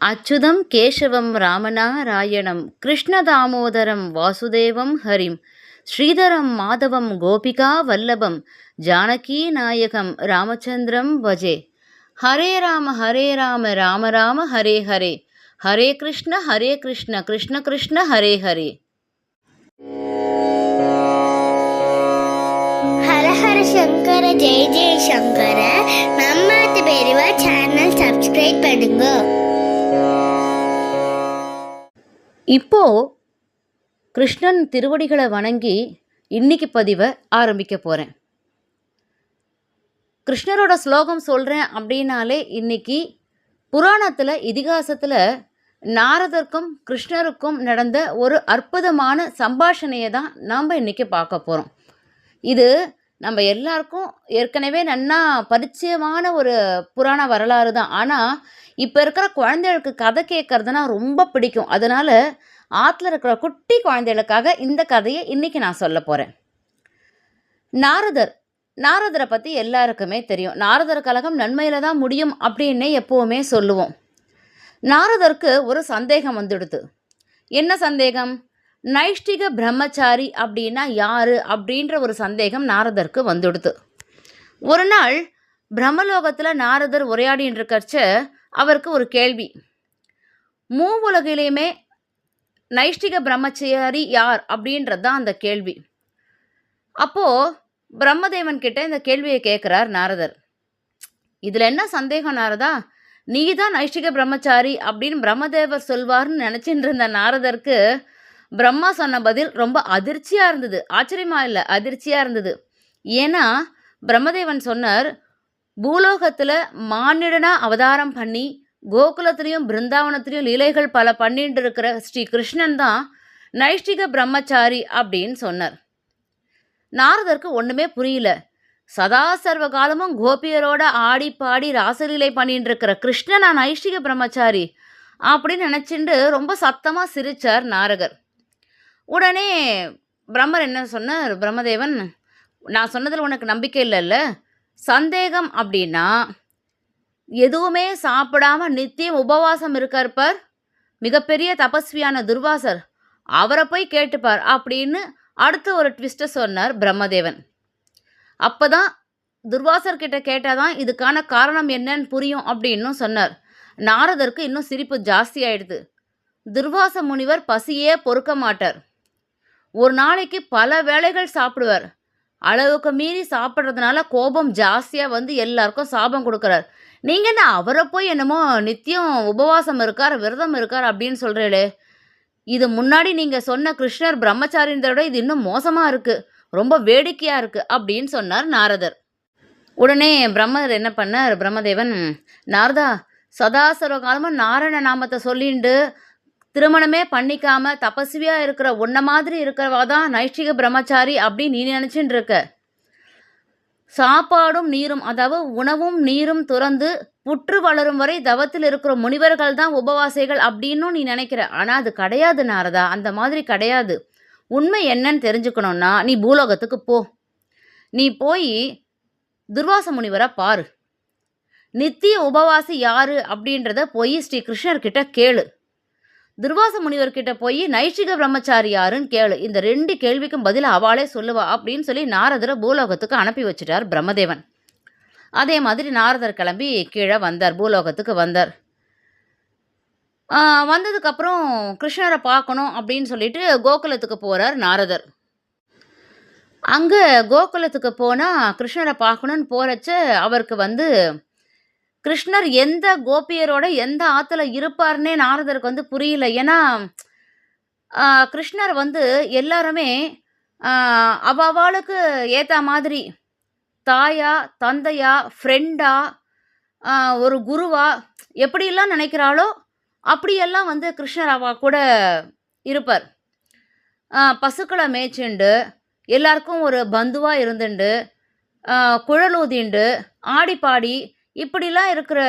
அச்சுதம் கேசவம் ராமநாராயணம் கிருஷ்ணதாமோதரம் வாசுதேவம் ஹரிம் ஸ்ரீதரம் மாதவம் கோபிகா வல்லபம் ஜானகி நாயகம் ராமச்சந்திரம் பஜே. ஹரே ராம ராம ராம ஹரே ஹரே, ஹரே கிருஷ்ண கிருஷ்ண கிருஷ்ண ஹரே ஹரே. ஹர ஹர சங்கர ஜெய ஜெய சங்கர. நம்ம பெரியவா சேனல் சப்ஸ்கிரைப் பண்ணுங்க. இப்போ கிருஷ்ணன் திருவடிகளை வணங்கி இன்னைக்கு பதிவை ஆரம்பிக்க போகிறேன். கிருஷ்ணரோட ஸ்லோகம் சொல்கிறேன் அப்படின்னாலே இன்னைக்கு புராணத்தில் இதிகாசத்தில் நாரதருக்கும் கிருஷ்ணருக்கும் நடந்த ஒரு அற்புதமான சம்பாஷணையை தான் நாம் இன்றைக்கி பார்க்க போகிறோம். இது நம்ம எல்லாருக்கும் ஏற்கனவே நன்னா பரிச்சயமான ஒரு புராண வரலாறு தான். ஆனால் இப்போ இருக்கிற குழந்தைகளுக்கு கதை கேட்குறதுனா ரொம்ப பிடிக்கும். அதனால் ஆற்றுல இருக்கிற குட்டி குழந்தைகளுக்காக இந்த கதையை இன்றைக்கி நான் சொல்ல போகிறேன். நாரதரை பற்றி எல்லாருக்குமே தெரியும். நாரதர் கலகம் நன்மையில் தான் முடியும் அப்படின்னே எப்போவுமே சொல்லுவோம். நாரதருக்கு ஒரு சந்தேகம் வந்துடுது. என்ன சந்தேகம்? நைஷ்டிக பிரம்மச்சாரி அப்படின்னா யாரு அப்படின்ற ஒரு சந்தேகம் நாரதருக்கு வந்துடுது. ஒரு நாள் பிரம்மலோகத்தில் நாரதர் உரையாடின்னு இருக்கச்ச அவருக்கு ஒரு கேள்வி. மூவுலகிலையுமே நைஷ்டிக பிரம்மச்சாரி யார் அப்படின்றது தான் அந்த கேள்வி. அப்போது பிரம்மதேவன் கிட்ட இந்த கேள்வியை கேட்குறார் நாரதர். இதில் என்ன சந்தேகம் நாரதா? நீ தான் நைஷ்டிக பிரம்மச்சாரி அப்படின்னு பிரம்மதேவர் சொல்வார்னு நினச்சிட்டு இருந்த நாரதருக்கு பிரம்மா சொன்ன பதில் ரொம்ப அதிர்ச்சியாக இருந்தது. ஆச்சரியமாக இல்லை, அதிர்ச்சியாக இருந்தது. ஏன்னா பிரம்மதேவன் சொன்னார், பூலோகத்தில் மானிடனாக அவதாரம் பண்ணி கோகுலத்திலையும் பிருந்தாவனத்திலையும் லீலைகள் பல பண்ணிட்டு இருக்கிற ஸ்ரீ கிருஷ்ணன் தான் நைஷ்டிக பிரம்மச்சாரி அப்படின்னு சொன்னார். நாரதருக்கு ஒன்றுமே புரியல. சதா சர்வ காலமும் கோபியரோட ஆடி பாடி ராசலீலை பண்ணிட்டு இருக்கிற கிருஷ்ணனா நைஷ்டிக பிரம்மச்சாரி அப்படின்னு நினச்சிட்டு ரொம்ப சத்தமாக சிரித்தார் நாரதர். உடனே பிரம்மர் என்ன சொன்னார்? பிரம்மதேவன், நான் சொன்னதில் உனக்கு நம்பிக்கை இல்லைல்ல? சந்தேகம் அப்படின்னா எதுவுமே சாப்பிடாம நித்தியம் உபவாசம் இருக்கார்பார் மிகப்பெரிய தபஸ்வியான துர்வாசர், அவரை போய் கேட்டுப்பார் அப்படின்னு அடுத்த ஒரு ட்விஸ்ட்டை சொன்னார் பிரம்மதேவன். அப்போ தான் துர்வாசர்கிட்ட கேட்டால் தான் இதுக்கான காரணம் என்னன்னு புரியும் அப்படின்னு சொன்னார். நாரதருக்கு இன்னும் சிரிப்பு ஜாஸ்தி ஆயிடுது. துர்வாச முனிவர் பசியே பொறுக்க மாட்டார். ஒரு நாளைக்கு பல வேளைகள் சாப்பிடுவார். அளவுக்கு மீறி சாப்பிட்றதுனால கோபம் ஜாஸ்தியாக வந்து எல்லாருக்கும் சாபம் கொடுக்குறார். நீங்கள் என்ன அவரை போய் என்னமோ நித்தியம் உபவாசம் இருக்கார், விரதம் இருக்கார் அப்படின்னு சொல்கிறீங்களே, இது முன்னாடி நீங்கள் சொன்ன கிருஷ்ணர் பிரம்மச்சாரின்றத விட இது இன்னும் மோசமாக இருக்குது, ரொம்ப வேடிக்கையாக இருக்குது அப்படின்னு சொன்னார் நாரதர். உடனே பிரம்மர் என்ன பண்ணார்? பிரம்மதேவன், நாரதா, சதாசர்வ காலமாக நாராயண நாமத்தை சொல்லிண்டு திருமணமே பண்ணிக்காமல் தபஸ்வியாக இருக்கிற உன்ன மாதிரி இருக்கிறவா தான் நைஷ்டிக பிரம்மச்சாரி அப்படின்னு நீ நினச்சின்னு இருக்க. சாப்பாடும் நீரும், அதாவது உணவும் நீரும் துறந்து புற்று வளரும் வரை தவத்தில் இருக்கிற முனிவர்கள் தான் உபவாசிகள் அப்படின்னும் நீ நினைக்கிற. ஆனால் அது கிடையாது நாரதா, அந்த மாதிரி கிடையாது. உண்மை என்னன்னு தெரிஞ்சுக்கணுன்னா நீ பூலோகத்துக்கு போ. நீ போய் துர்வாச முனிவரை பாரு. நித்திய உபவாசி யாரு அப்படின்றத போய் ஸ்ரீ கிருஷ்ணர்கிட்ட கேளு. துர்வாச முனிவர்கிட்ட போய் நைஷ்டிக பிரம்மச்சாரி யாருன்னு கேளு. இந்த 2 கேள்விக்கும் பதில் அவளே சொல்லுவா அப்படின்னு சொல்லி நாரதரை பூலோகத்துக்கு அனுப்பி வச்சுட்டார் பிரம்மதேவன். அதே மாதிரி நாரதர் கிளம்பி கீழே வந்தார், பூலோகத்துக்கு வந்தார். வந்ததுக்கப்புறம் கிருஷ்ணரை பார்க்கணும் அப்படின்னு சொல்லிட்டு கோகுலத்துக்கு போகிறார் நாரதர். அங்கே கோகுலத்துக்கு போனால் கிருஷ்ணரை பார்க்கணுன்னு போகிறச்ச அவருக்கு கிருஷ்ணர் எந்த கோபியரோட எந்த ஆற்றுல இருப்பார்னே நாரதருக்கு புரியல. ஏன்னா கிருஷ்ணர் எல்லாருமே அவளுக்கு ஏற்ற மாதிரி தாயா, தந்தையா, ஃப்ரெண்டா, ஒரு குருவா எப்படியெல்லாம் நினைக்கிறாளோ அப்படியெல்லாம் கிருஷ்ணர் அவ கூட இருப்பார். பசுக்களை மேய்ச்சிண்டு எல்லாருக்கும் ஒரு பந்துவாக இருந்துண்டு குழலூதிண்டு ஆடிப்பாடி இப்படிலாம் இருக்கிற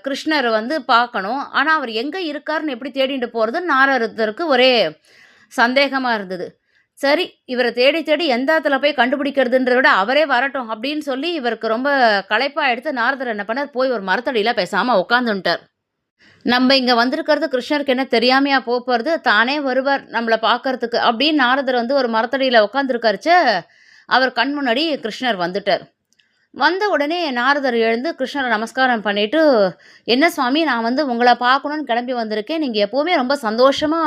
கிருஷ்ணரை பார்க்கணும். ஆனால் அவர் எங்கே இருக்காருன்னு எப்படி தேடிட்டு போகிறது நாரதருக்கு ஒரே சந்தேகமாக இருந்தது. சரி, இவரை தேடி தேடி எந்த இடத்துல போய் கண்டுபிடிக்கிறதுன்றத விட அவரே வரட்டும் அப்படின்னு சொல்லி இவருக்கு ரொம்ப களைப்பாக எடுத்து நாரதர் என்ன பண்ணார்? போய் ஒரு மரத்தடியில் பேசாமல் உட்காந்துட்டார். நம்ம இங்க வந்திருக்கிறது கிருஷ்ணருக்கு என்ன தெரியாமையா போறது? தானே வருவார் நம்மள பார்க்கறதுக்கு அப்படின்னு நாரதர் வந்து ஒரு மரத்தடியில உட்காந்துருக்காருச்ச, அவர் கண் முன்னாடி கிருஷ்ணர் வந்துட்டார். வந்த உடனே நாரதர் எழுந்து கிருஷ்ணரை நமஸ்காரம் பண்ணிட்டு, "என்ன சுவாமி, நான் வந்து உங்கள பார்க்கணும்னு கிளம்பி வந்திருக்கேன். நீங்க எப்பவுமே ரொம்ப சந்தோஷமா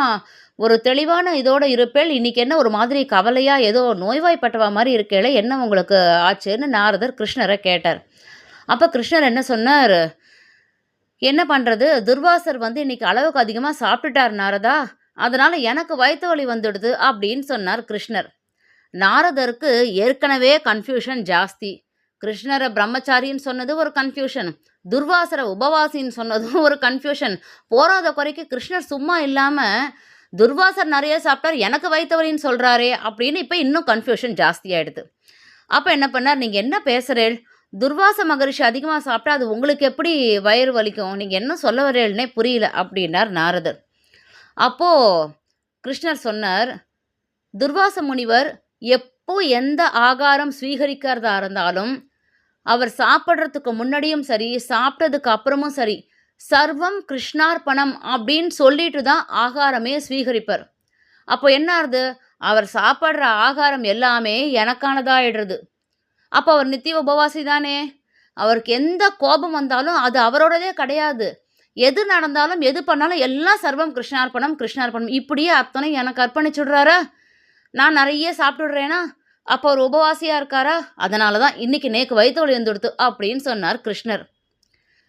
ஒரு தெளிவான இதோட இருப்பேள். இன்னைக்கு என்ன ஒரு மாதிரி கவலையா ஏதோ நோய்வாய்ப்பட்டவ மாரி இருக்கேளே, என்ன உங்களுக்கு ஆச்சுன்னு?" நாரதர் கிருஷ்ணர கேட்டார். அப்ப கிருஷ்ணர் என்ன சொன்னார், "என்ன பண்றது? துர்வாசர் வந்து இன்னைக்கு அளவுக்கு அதிகமா சாப்பிட்டுட்டார் நாரதா. அதனால எனக்கு வயித்து வலி வந்துடுது" அப்படின்னு சொன்னார் கிருஷ்ணர். நாரதருக்கு ஏற்கனவே கன்ஃப்யூஷன் ஜாஸ்தி. கிருஷ்ணர பிரம்மச்சாரின்னு சொன்னது ஒரு கன்ஃப்யூஷன். துர்வாசர உபவாசின்னு சொன்னதும் ஒரு கன்ஃப்யூஷன். போராத குறைக்கு கிருஷ்ணர் சும்மா இல்லாம, துர்வாசர் நெறைய சாப்பிட்டார், எனக்கு வயித்து வலின்னு சொல்றாரே அப்படின்னு இப்ப இன்னும் கன்ஃப்யூஷன் ஜாஸ்தியாயிடுது. அப்ப என்ன பண்ணார், "நீங்க என்ன பேசுறேள்? துர்வாச மகரிஷி அதிகமா சாப்பிட்டா அது உங்களுக்கு எப்படி வயிறு வலிக்கும்? நீங்க என்ன சொல்ல வரேள்னே புரியல" அப்படின்னார் நாரதர். அப்போ கிருஷ்ணர் சொன்னார், "துர்வாச முனிவர் எப்போ எந்த ஆகாரம் ஸ்வீகரிக்கிறதா இருந்தாலும், அவர் சாப்பிடுறதுக்கு முன்னாடியும் சரி, சாப்பிட்டதுக்கு அப்புறமும் சரி, சர்வம் கிருஷ்ணார்ப்பணம் அப்படின்னு சொல்லிட்டு தான் ஆகாரமே ஸ்வீகரிப்பார். அப்போ என்ன ஆகுது? அவர் சாப்பிடுற ஆகாரம் எல்லாமே எனக்கானதாயிடுறது. அப்போ அவர் நித்திய உபவாசி தானே! அவருக்கு எந்த கோபம் வந்தாலும் அது அவரோடதே கிடையாது. எது நடந்தாலும், எது பண்ணாலும் எல்லாம் சர்வம் கிருஷ்ணார்ப்பணம், கிருஷ்ணார்ப்பணம். இப்படியே அத்தனையும் எனக்கு அர்ப்பணிச்சுடுறாரா? நான் நெறைய சாப்பிட்டுடுறேனா? அப்போ அவர் உபவாசியா இருக்காரா? அதனால தான் இன்னைக்கு நேக்கு வயித்து வலி வந்துடுத்து" அப்படின்னு சொன்னார் கிருஷ்ணர்.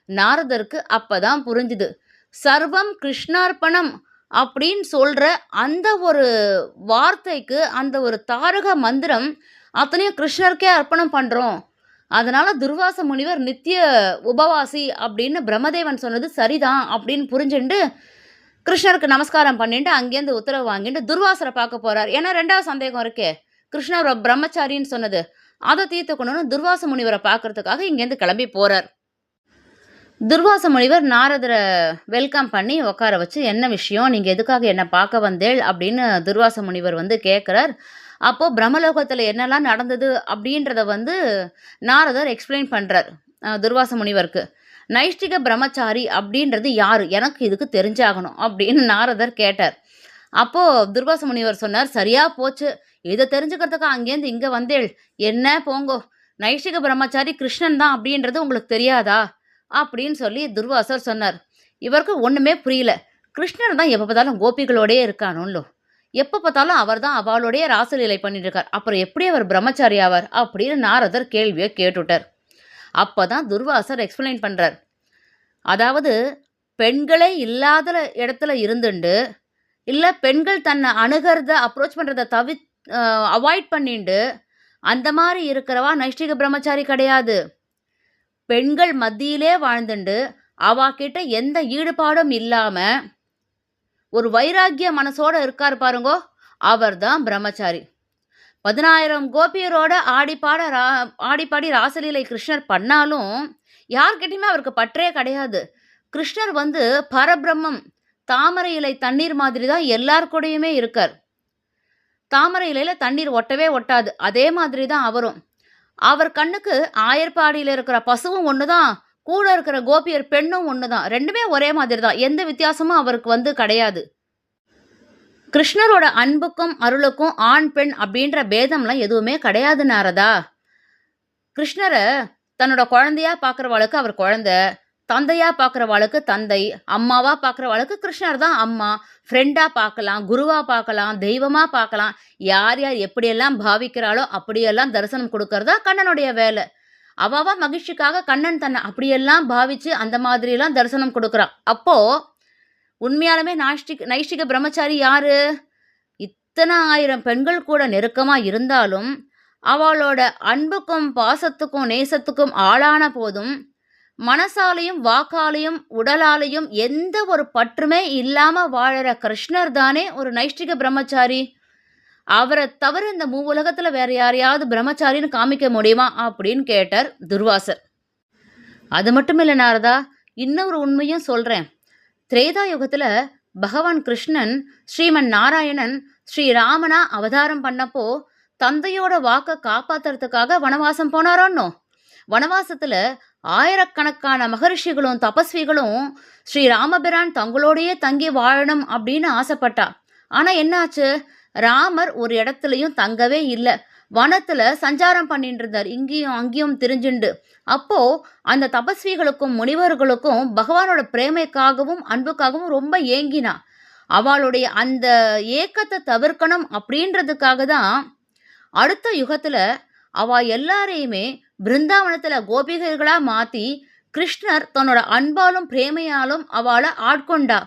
நாரதருக்கு அப்பதான் புரிஞ்சுது. சர்வம் கிருஷ்ணார்ப்பணம் அப்படின்னு சொல்ற அந்த ஒரு வார்த்தைக்கு, அந்த ஒரு தாரக மந்திரம் அத்தனையும் கிருஷ்ணருக்கே அர்ப்பணம் பண்றோம். அதனால துர்வாச முனிவர் நித்திய உபவாசி அப்படின்னு பிரம்மதேவன் சொன்னது சரிதான் அப்படின்னு புரிஞ்சுண்டு, கிருஷ்ணருக்கு நமஸ்காரம் பண்ணிட்டு அங்கேருந்து உத்தரவு வாங்கிட்டு துர்வாசரை பார்க்க போறார். ஏன்னா 2வது சந்தேகம் இருக்கே. கிருஷ்ணர் பிரம்மச்சாரின்னு சொன்னது. அத தீர்த்துக்கணும்னு துர்வாச முனிவர பார்க்கறதுக்காக இங்கேருந்து கிளம்பி போறார். துர்வாச முனிவர் நாரதர வெல்கம் பண்ணி உட்கார வச்சு, "என்ன விஷயம்? நீங்க எதுக்காக என்ன பார்க்க வந்தேள்?" அப்படின்னு துர்வாச முனிவர் வந்து கேட்குறார். அப்போ பிரம்மலோகத்துல என்னலாம் நடந்தது அப்படின்றத வந்து நாரதர் எக்ஸ்பிளைன் பண்றார் துர்வாச முனிவருக்கு. "நைஷ்டிக பிரம்மச்சாரி அப்படின்றது யாரு? எனக்கு இதுக்கு தெரிஞ்சாகணும்" அப்படின்னு நாரதர் கேட்டார். அப்போ துர்வாச முனிவர் சொன்னார், "சரியா போச்சு. இத தெரிஞ்சுக்கிறதுக்கா அங்கேருந்து இங்க வந்தேள்? என்ன போங்கோ. நைஷ்டிக பிரம்மச்சாரி கிருஷ்ணன் தான் அப்படின்றது உங்களுக்கு தெரியாதா?" அப்படின்னு சொல்லி துர்வாசர் சொன்னார். இவருக்கு ஒண்ணுமே புரியல. கிருஷ்ணர் தான் எப்ப பார்த்தாலும் கோபிகளோடயே இருக்கானுல்லோ. எப்ப பார்த்தாலும் அவர் தான் அவளோடயே ராசலீலை பண்ணிட்டு இருக்கார். அப்புறம் எப்படி அவர் பிரம்மச்சாரி ஆவார்? அப்படின்னு நாரதர் கேள்விய கேட்டுட்டார். அப்பதான் துர்வாசர் எக்ஸ்பிளைன் பண்றார். அதாவது, பெண்களே இல்லாத இடத்துல இருந்துண்டு, இல்ல பெண்கள் தன்னை அணுகிறத, அப்ரோச் பண்றத அவாய்ட் பண்ணிண்டு, அந்த மாரி இருக்கிறவா நைஷ்டிக பிரம்மச்சாரி கிடையாது. பெண்கள் மத்தியிலே வாழ்ந்துண்டு, அவா கிட்ட எந்த ஈடுபாடும் இல்லாம, ஒரு வைராக்கிய மனசோட இருக்கார் பாருங்கோ, அவர்தான் பிரம்மச்சாரி. 10,000 கோபியரோட ஆடிப்பாடி ராசலீலை கிருஷ்ணர் பண்ணாலும், யார்கிட்டயுமே அவருக்கு பற்றே கிடையாது. கிருஷ்ணர் வந்து பரபிரம்மம். தாமரை இலை தண்ணீர் மாதிரி தான் எல்லார் கூடயுமே இருக்கார். தாமரை இலையில தண்ணீர் ஒட்டவே ஒட்டாது. அதே மாதிரி தான் அவரும். அவர் கண்ணுக்கு ஆயர்பாடியில இருக்கிற பசுவும் ஒண்ணுதான், கூட இருக்கிற கோபியர் பெண்ணும் ஒண்ணுதான். 2மே ஒரே மாதிரி தான். எந்த வித்தியாசமும் அவருக்கு வந்து கிடையாது. கிருஷ்ணரோட அன்புக்கும் அருளுக்கும் ஆண் பெண் அப்படின்ற பேதம்லாம் எதுவுமே கிடையாது நாரதா. கிருஷ்ணர தன்னோட குழந்தையா பார்க்குறவாளுக்கு அவர் குழந்தை, தந்தையா பார்க்குறவாளுக்கு தந்தை, அம்மாவா பார்க்குறவாளுக்கு கிருஷ்ணர் தான் அம்மா. ஃப்ரெண்டா பார்க்கலாம், குருவா பார்க்கலாம், தெய்வமா பார்க்கலாம். யார் யார் எப்படியெல்லாம் பாவிக்கிறாளோ அப்படியெல்லாம் தரிசனம் கொடுக்கறதா கண்ணனுடைய வேலை. அவ மகிழ்ச்சிக்காக கண்ணன் தன்னை அப்படியெல்லாம் பாவிச்சு அந்த மாதிரியெல்லாம் தரிசனம் கொடுக்குறான். அப்போ உண்மையாலுமே நைஷ்டிக பிரம்மச்சாரி யாரு? இத்தனை 1000 பெண்கள் கூட நெருக்கமா இருந்தாலும், அவளோட அன்புக்கும் பாசத்துக்கும் நேசத்துக்கும் ஆளான போதும், மனசாலையும் வாக்காலையும் உடலாலையும் எந்த ஒரு பற்றுமே இல்லாம வாழற கிருஷ்ணர் தானே ஒரு நைஷ்டிக பிரம்மச்சாரி. அவரை தவிர இந்த மூவுலகத்துல வேற யாரையாவது பிரம்மச்சாரின்னு காமிக்க முடியுமா அப்படின்னு கேட்டார் துர்வாசர். அது மட்டும் இல்ல நாரதா, இன்னொரு உண்மையும் சொல்றேன். திரேதா யுகத்துல பகவான் கிருஷ்ணன் ஸ்ரீமன் நாராயணன் ஸ்ரீராமனா அவதாரம் பண்ணப்போ தந்தையோட வாக்க காப்பாத்துறதுக்காக வனவாசம் போனாரோன்னோ. வனவாசத்துல ஆயிரக்கணக்கான மகரிஷிகளும் தபஸ்விகளும் ஸ்ரீ ராமபிரான் தங்களோடையே தங்கி வாழணும் அப்படின்னு ஆசைப்பட்டா. ஆனா என்னாச்சு? ராமர் ஒரு இடத்துலயும் தங்கவே இல்லை. வனத்துல சஞ்சாரம் பண்ணிட்டு இருந்தார், இங்கேயும் அங்கேயும் திரிஞ்சுண்டு. அப்போ அந்த தபஸ்விகளுக்கும் முனிவர்களுக்கும் பகவானோட பிரேமைக்காகவும் அன்புக்காகவும் ரொம்ப ஏங்கினா. அவளுடைய அந்த ஏக்கத்தை தவிர்க்கணும் அப்படின்றதுக்காக தான் அடுத்த யுகத்துல அவ எல்லாரையுமே பிருந்தாவனத்துல கோபிகைகளா மாத்தி கிருஷ்ணர் தன்னோட அன்பாலும் பிரேமையாலும் அவளை ஆட்கொண்டா.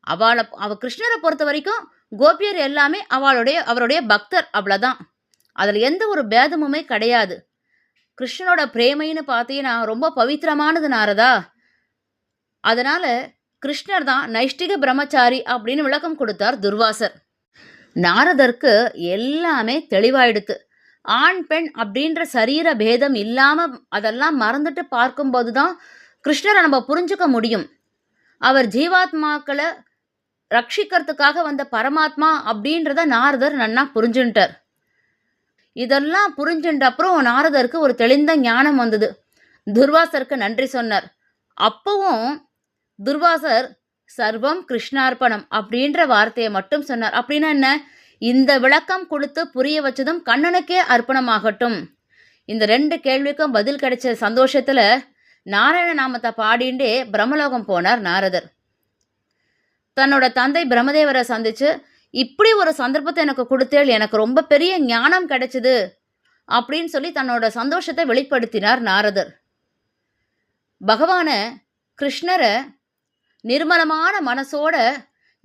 அவ கிருஷ்ணரை பொறுத்த வரைக்கும் கோபியர் எல்லாமே அவருடைய பக்தர், அவ்வளவுதான். அதுல எந்த ஒரு பேதமுமே கிடையாது. கிருஷ்ணனோட பிரேமைன்னு பார்த்தீங்கன்னா ரொம்ப பவித்திரமானது நாரதா. அதனால கிருஷ்ணர் தான் நைஷ்டிக பிரம்மச்சாரி அப்படின்னு விளக்கம் கொடுத்தார் துர்வாசர். நாரதருக்கு எல்லாமே தெளிவாயிடுத்து. ஆண் பெண் அப்படின்ற சரீர பேதம் இல்லாம அதெல்லாம் மறந்துட்டு பார்க்கும்போது தான் கிருஷ்ணரை நம்ம புரிஞ்சுக்க முடியும். அவர் ஜீவாத்மாக்களை ரட்சிக்கிறதுக்காக வந்த பரமாத்மா அப்படின்றத நாரதர் நன்னா புரிஞ்சுட்டார். இதெல்லாம் புரிஞ்சுட்ட அப்புறம் நாரதருக்கு ஒரு தெளிந்த ஞானம் வந்தது. துர்வாசருக்கு நன்றி சொன்னார். அப்பவும் துர்வாசர் சர்வம் கிருஷ்ணார்ப்பணம் அப்படின்ற வார்த்தையை மட்டும் சொன்னார். அப்படின்னா என்ன? இந்த விளக்கம் கொடுத்து புரிய வச்சதும் கண்ணனுக்கே அர்ப்பணமாகட்டும். இந்த 2 கேள்விக்கும் பதில் கிடைச்ச சந்தோஷத்துல நாராயண நாமத்தை பாடிண்டே பிரம்மலோகம் போனார் நாரதர். தன்னோட தந்தை பிரம்மதேவரை சந்திச்சு, இப்படி ஒரு சந்தர்ப்பத்தை எனக்கு கொடுத்தேள், எனக்கு ரொம்ப பெரிய ஞானம் கிடைச்சது அப்படின்னு சொல்லி தன்னோட சந்தோஷத்தை வெளிப்படுத்தினார் நாரதர். பகவான கிருஷ்ணரை நிர்மலமான மனசோட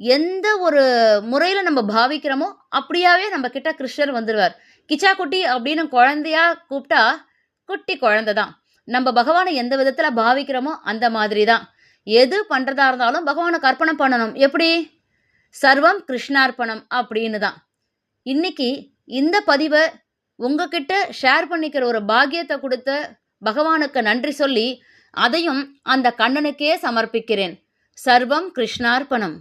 எந்த ஒரு முறையில் நம்ம பாவிக்கிறோமோ அப்படியாவே நம்ம கிட்ட கிருஷ்ணர் வந்துடுவார். கிச்சா குட்டி அப்படின்னு குழந்தையா கூப்பிட்டா குட்டி குழந்தை தான். நம்ம பகவானை எந்த விதத்தில் பாவிக்கிறோமோ அந்த மாதிரி தான். எது பண்ணுறதா இருந்தாலும் பகவானுக்கு அர்ப்பணம் பண்ணணும். எப்படி? சர்வம் கிருஷ்ணார்ப்பணம் அப்படின்னு தான். இன்னைக்கு இந்த பதிவை உங்ககிட்ட ஷேர் பண்ணிக்கிற ஒரு பாக்கியத்தை கொடுத்த பகவானுக்கு நன்றி சொல்லி அதையும் அந்த கண்ணனுக்கே சமர்ப்பிக்கிறேன். சர்வம் கிருஷ்ணார்ப்பணம்.